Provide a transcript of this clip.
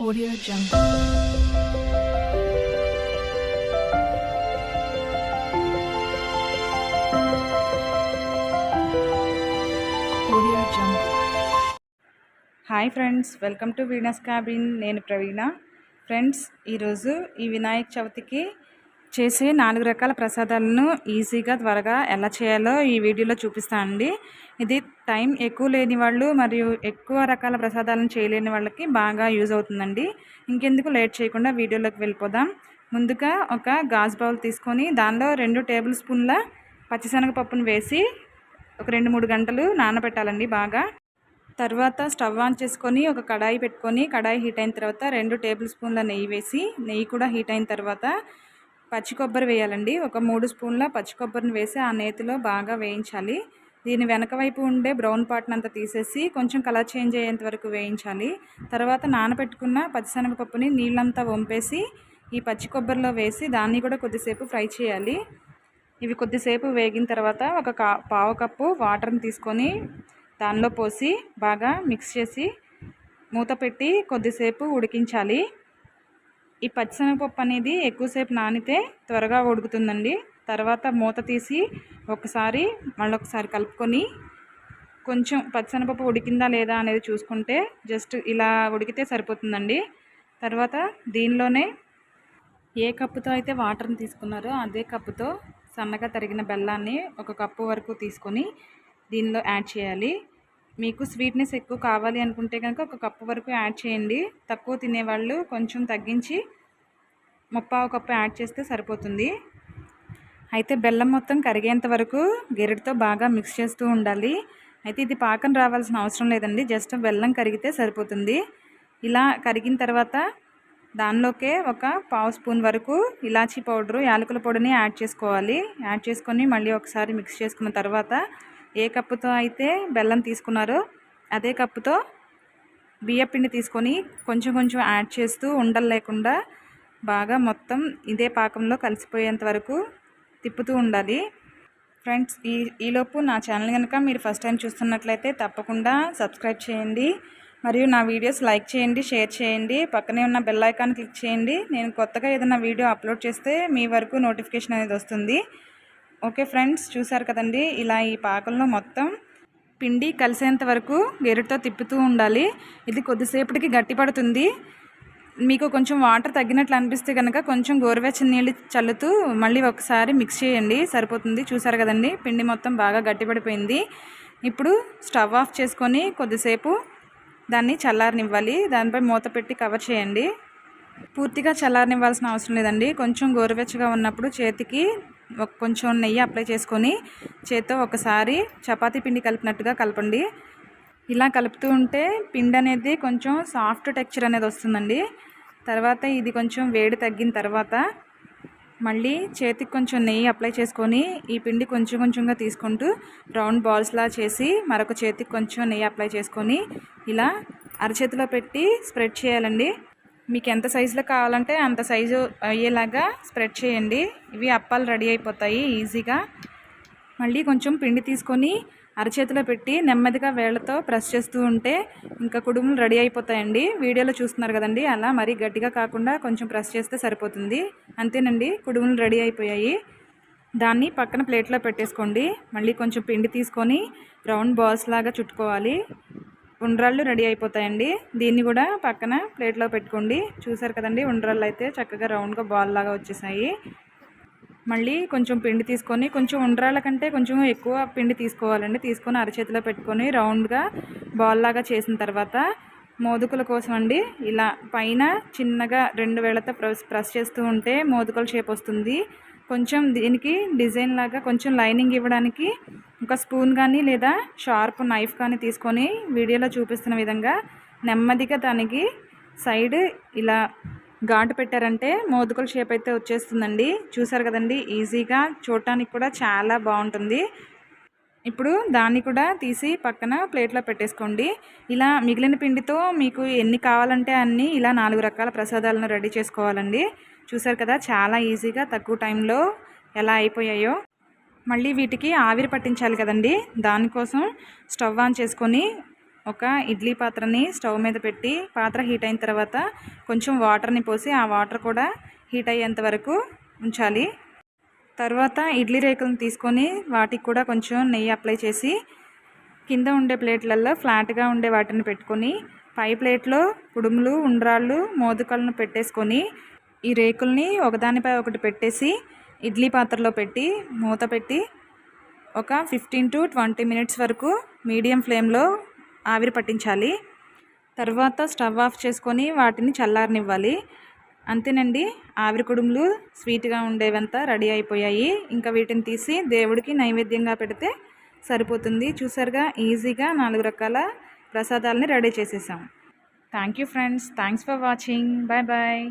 Audio Jungle. Audio Jungle. Hi friends, welcome to Venus cabin. నేను ప్రవీణ. Friends, ఈరోజు ఈ వినాయక చవితికి చేసే 4 రకాల ప్రసాదాలను ఈజీగా త్వరగా ఎలా చేయాలో ఈ వీడియోలో చూపిస్తానండి. ఇది టైం ఎక్కువ లేని వాళ్ళు మరియు ఎక్కువ రకాల ప్రసాదాలను చేయలేని వాళ్ళకి బాగా యూజ్ అవుతుందండి. ఇంకెందుకు లేట్ చేయకుండా వీడియోలోకి వెళ్ళిపోదాం. ముందుగా ఒక గాజు బౌల్ తీసుకొని దానిలో 2 టేబుల్ స్పూన్ల పచ్చిశనగపప్పును వేసి ఒక 2-3 గంటలు నానబెట్టాలండి బాగా. తర్వాత స్టవ్ ఆన్ చేసుకొని ఒక కడాయి పెట్టుకొని కడాయి హీట్ అయిన తర్వాత 2 టేబుల్ స్పూన్ల నెయ్యి వేసి నెయ్యి కూడా హీట్ అయిన తర్వాత పచ్చి కొబ్బరి వేయాలండి. ఒక 3 స్పూన్ల పచ్చి కొబ్బరిని వేసి ఆ నేతిలో బాగా వేయించాలి. దీని వెనక వైపు ఉండే బ్రౌన్ పార్ట్ని అంతా తీసేసి కొంచెం కలర్ చేంజ్ అయ్యేంత వరకు వేయించాలి. తర్వాత నానబెట్టుకున్న పచ్చిశనగపప్పుని నీళ్ళంతా వంపేసి ఈ పచ్చి కొబ్బరిలో వేసి దాన్ని కూడా కొద్దిసేపు ఫ్రై చేయాలి. ఇవి కొద్దిసేపు వేగిన తర్వాత ఒక పావు కప్పు వాటర్ని తీసుకొని దానిలో పోసి బాగా మిక్స్ చేసి మూత పెట్టి కొద్దిసేపు ఉడికించాలి. ఈ పచ్చిశనగపప్పు అనేది ఎక్కువసేపు నానితే త్వరగా ఉడుకుతుందండి. తర్వాత మూత తీసి మళ్ళొకసారి కలుపుకొని కొంచెం పచ్చిశనగపప్పు ఉడికిందా లేదా అనేది చూసుకుంటే జస్ట్ ఇలా ఉడికితే సరిపోతుందండి. తర్వాత దీనిలోనే ఏ కప్పుతో అయితే వాటర్ని తీసుకున్నారో అదే కప్పుతో సన్నగా తరిగిన బెల్లాన్ని 1 కప్పు వరకు తీసుకొని దీనిలో యాడ్ చేయాలి. మీకు స్వీట్నెస్ ఎక్కువ కావాలి అనుకుంటే కనుక 1 కప్పు వరకు యాడ్ చేయండి. తక్కువ తినేవాళ్ళు కొంచెం తగ్గించి 1/4 కప్పు యాడ్ చేస్తే సరిపోతుంది. అయితే బెల్లం మొత్తం కరిగేంత వరకు గెరటితో బాగా మిక్స్ చేస్తూ ఉండాలి. అయితే ఇది పాకం రావాల్సిన అవసరం లేదండి, జస్ట్ బెల్లం కరిగితే సరిపోతుంది. ఇలా కరిగిన తర్వాత దానిలోకే ఒక పావు స్పూన్ వరకు ఇలాచీ పౌడరు, యాలకుల పొడిని యాడ్ చేసుకోవాలి. యాడ్ చేసుకొని మళ్ళీ ఒకసారి మిక్స్ చేసుకున్న తర్వాత ఏ కప్పుతో అయితే బెల్లం తీసుకున్నారో అదే కప్పుతో బియ్యపిండి తీసుకొని కొంచెం కొంచెం యాడ్ చేస్తూ ఉండలు లేకుండా బాగా మొత్తం ఇదే పాకంలో కలిసిపోయేంత వరకు తిప్పుతూ ఉండాలి. ఫ్రెండ్స్, ఈలోపు నా ఛానల్ కనుక మీరు ఫస్ట్ టైం చూస్తున్నట్లయితే తప్పకుండా సబ్స్క్రైబ్ చేయండి మరియు నా వీడియోస్ లైక్ చేయండి, షేర్ చేయండి. పక్కనే ఉన్న బెల్ ఐకాన్ క్లిక్ చేయండి. నేను కొత్తగా ఏదైనా వీడియో అప్లోడ్ చేస్తే మీ వరకు నోటిఫికేషన్ అనేది వస్తుంది. ఓకే ఫ్రెండ్స్, చూసారు కదండి, ఇలా ఈ పాకంలో మొత్తం పిండి కలిసేంత వరకు గెరటితో తిప్పుతూ ఉండాలి. ఇది కొద్దిసేపటికి గట్టి పడుతుంది. మీకు కొంచెం వాటర్ తగ్గినట్లు అనిపిస్తే కనుక కొంచెం గోరువెచ్చని నీళ్ళు చల్లుతూ మళ్ళీ ఒకసారి మిక్స్ చేయండి, సరిపోతుంది. చూసారు కదండి, పిండి మొత్తం బాగా గట్టిపడిపోయింది. ఇప్పుడు స్టవ్ ఆఫ్ చేసుకొని కొద్దిసేపు దాన్ని చల్లారనివ్వాలి. దానిపై మూత పెట్టి కవర్ చేయండి. పూర్తిగా చల్లారనివ్వాల్సిన అవసరం లేదండి. కొంచెం గోరువెచ్చగా ఉన్నప్పుడు చేతికి కొంచెం నెయ్యి అప్లై చేసుకొని చేత్తో ఒకసారి చపాతీ పిండి కలిపినట్టుగా కలపండి. ఇలా కలుపుతూ ఉంటే పిండి అనేది కొంచెం సాఫ్ట్ టెక్స్చర్ అనేది వస్తుందండి. తర్వాత ఇది కొంచెం వేడి తగ్గిన తర్వాత మళ్ళీ చేతికి కొంచెం నెయ్యి అప్లై చేసుకొని ఈ పిండి కొంచెం కొంచెంగా తీసుకుంటూ రౌండ్ బాల్స్లా చేసి మరొక చేతికి కొంచెం నెయ్యి అప్లై చేసుకొని ఇలా అరచేతిలో పెట్టి స్ప్రెడ్ చేయాలండి. మీకు ఎంత సైజులో కావాలంటే అంత సైజు అయ్యేలాగా స్ప్రెడ్ చేయండి. ఇవి అప్పాలు రెడీ అయిపోతాయి ఈజీగా. మళ్ళీ కొంచెం పిండి తీసుకొని అరచేతిలో పెట్టి నెమ్మదిగా వేళ్ళతో ప్రెస్ చేస్తూ ఉంటే ఇంకా కుడుములు రెడీ అయిపోతాయండి. వీడియోలో చూస్తున్నారు కదండి, అలా మరీ గట్టిగా కాకుండా కొంచెం ప్రెస్ చేస్తే సరిపోతుంది. అంతేనండి, కుడుములు రెడీ అయిపోయాయి. దాన్ని పక్కన ప్లేట్లో పెట్టేసుకోండి. మళ్ళీ కొంచెం పిండి తీసుకొని రౌండ్ బాల్స్ లాగా చుట్టుకోవాలి. ఉండ్రాళ్ళు రెడీ అయిపోతాయండి. దీన్ని కూడా పక్కన ప్లేట్లో పెట్టుకోండి. చూసారు కదండి, ఉండ్రాళ్ళు అయితే చక్కగా రౌండ్గా బాల్ లాగా వచ్చేసాయి. మళ్ళీ కొంచెం పిండి తీసుకొని కొంచెం ఉండ్రాళ్ళ కంటే కొంచెం ఎక్కువ పిండి తీసుకోవాలండి. తీసుకొని అరచేతిలో పెట్టుకొని రౌండ్గా బాల్ లాగా చేసిన తర్వాత మోదుకుల కోసం అండి ఇలా పైన చిన్నగా 2 వేళ్ళతో ప్రెస్ చేస్తూ ఉంటే మోదుకల షేప్ వస్తుంది. కొంచెం దీనికి డిజైన్ లాగా కొంచెం లైనింగ్ ఇవ్వడానికి ఒక స్పూన్ కానీ లేదా షార్ప్ నైఫ్ కానీ తీసుకొని వీడియోలో చూపిస్తున్న విధంగా నెమ్మదిగా దానికి సైడ్ ఇలా ఘాటు పెట్టారంటే మోదుకల షేప్ అయితే వచ్చేస్తుందండి. చూసారు కదండి, ఈజీగా చూడటానికి కూడా చాలా బాగుంటుంది. ఇప్పుడు దాన్ని కూడా తీసి పక్కన ప్లేట్లో పెట్టేసుకోండి. ఇలా మిగిలిన పిండితో మీకు ఎన్ని కావాలంటే అన్ని ఇలా 4 రకాల ప్రసాదాలను రెడీ చేసుకోవాలండి. చూసారు కదా, చాలా ఈజీగా తక్కువ టైంలో ఎలా అయిపోయాయో. మళ్ళీ వీటికి ఆవిరి పట్టించాలి కదండి, దానికోసం స్టవ్ ఆన్ చేసుకొని ఒక ఇడ్లీ పాత్రని స్టవ్ మీద పెట్టి పాత్ర హీట్ అయిన తర్వాత కొంచెం వాటర్ని పోసి ఆ వాటర్ కూడా హీట్ అయ్యేంత వరకు ఉంచాలి. తర్వాత ఇడ్లీ రేకులను తీసుకొని వాటికి కూడా కొంచెం నెయ్యి అప్లై చేసి కింద ఉండే ప్లేట్లలో ఫ్లాట్గా ఉండే వాటిని పెట్టుకొని పై ప్లేట్లో కుడుములు, ఉండ్రాళ్ళు, మోదకాలను పెట్టేసుకొని ఈ రేకుల్ని ఒకదానిపై ఒకటి పెట్టేసి ఇడ్లీ పాత్రలో పెట్టి మూత పెట్టి ఒక 15 to 20 మినిట్స్ వరకు మీడియం ఫ్లేమ్లో ఆవిరి పట్టించాలి. తర్వాత స్టవ్ ఆఫ్ చేసుకొని వాటిని చల్లారనివ్వాలి. అంతేనండి, ఆవిరి కుడుములు స్వీట్గా ఉండేవంతా రెడీ అయిపోయాయి. ఇంకా వీటిని తీసి దేవుడికి నైవేద్యంగా పెడితే సరిపోతుంది. చూసారుగా, ఈజీగా 4 రకాల ప్రసాదాలని రెడీ చేసేసాం. Thank you friends, thanks for watching. Bye bye.